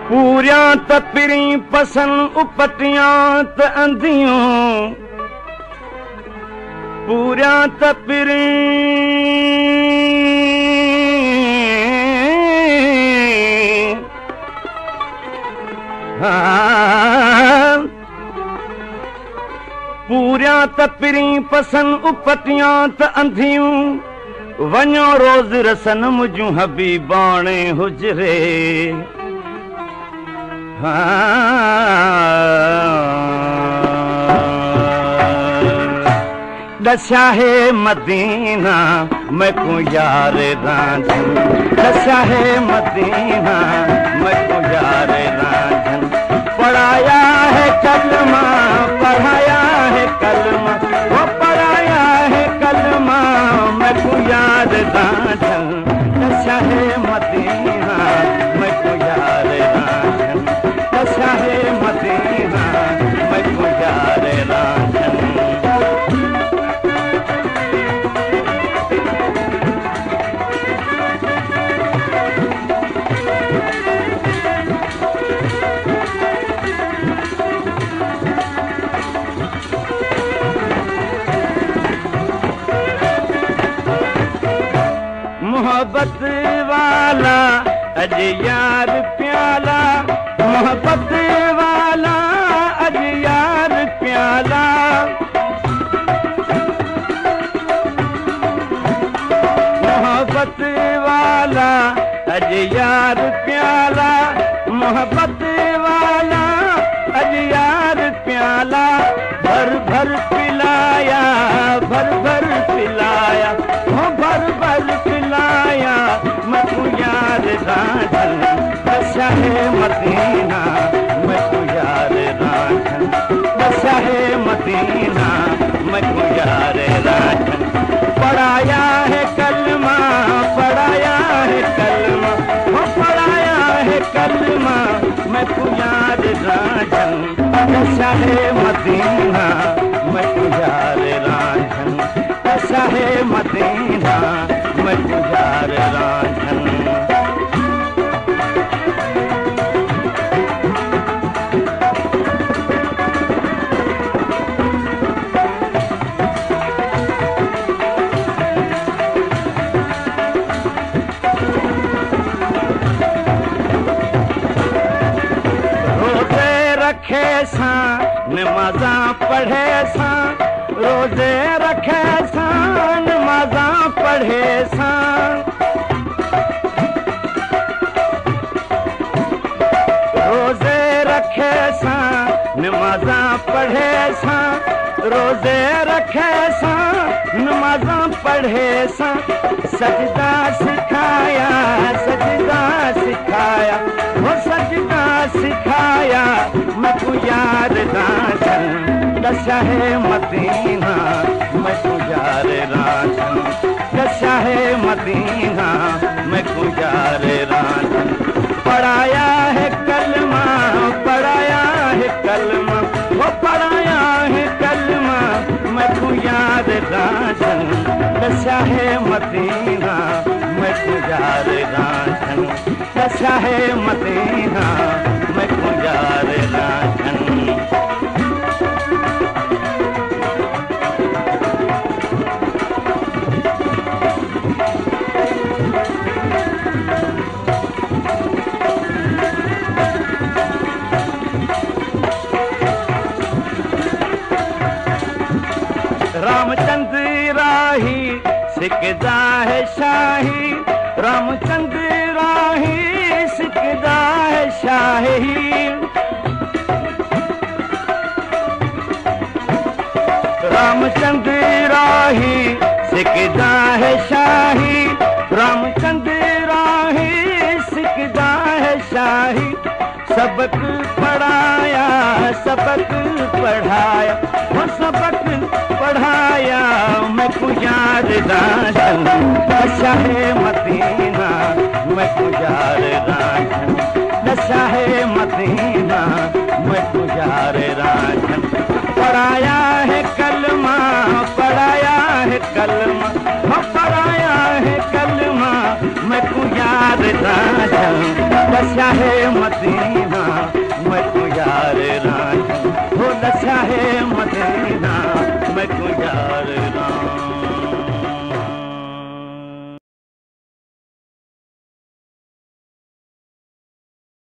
पूरियां त पिरी पसन उपटियां त अंधियूं पूरियां त पिरी पूरियां त पिरी पसन उपटियां त अंधियूं वञो रोज़ रसन मुंहिंजूं हबीबाणे हुजरे दशा है मदीना मैं को यार रांझन दशा है मदीना मैं को यार रांझन पढ़ाया है कलमा पढ़ाया है कलमा वो पढ़ाया है कलमा मैं को यार रांझन दशा है मदीना मैं को यार रांझन दशा है मदीना मैं को यार रांझन मोहब्बत वाला अज यार प्याला मोहब्बत वाला अज यार प्याला मोहब्बत वाला अज यार प्याला मोहब्बत वाला अज यार प्याला भर भर पिलाया भर भर पिलाया भर भर पिलाया मैं तू यार रांझन दशा है मदीना मैं तू यार रांझन दशा है मदीना मैं तू यार रांझन पढ़ाया है कलमा पढ़ाया है कलमा वो पढ़ाया है कलमा मैं तू यार रांझन दशा है मदीना मैं तू यार रांझन दशा है मदीना मैं तू यार रांझन रोजे रखे सा नमाज़ा पढ़े सा रोजे रखे सा नमाज़ा पढ़े सा रोजे रखे सा नमाज़ा पढ़े सा रोजे रखे सा नमाज़ा पढ़े सा सजदा सिखाया वो सजदा सिखाया मैं तू यार रांझन दशा है मदीना मैं तू यार रांझन दशा है मदीना मैं तू यार रांझन पढ़ाया है कलमा पढ़ाया है कलमा वो पढ़ाया है कलमा मैं तू यार रांझन दशा है मदीना मैं तू यार रांझन दशा है मदीना मैं तू यार रांझन रामचंद्र राही सिकदा है शाही रामचंद्र राही सिकदा है शाही रामचंद्र राही सिकदा है शाही रामचंद्र राही सिकदा है शाही सबक पढ़ाया वो सबक पढ़ाया मैं को यार रांझन दशा है मदीना मैं को यार रांझन दशा है मदीना मैं को यार रांझन पढ़ाया है कल दादा कशा है मती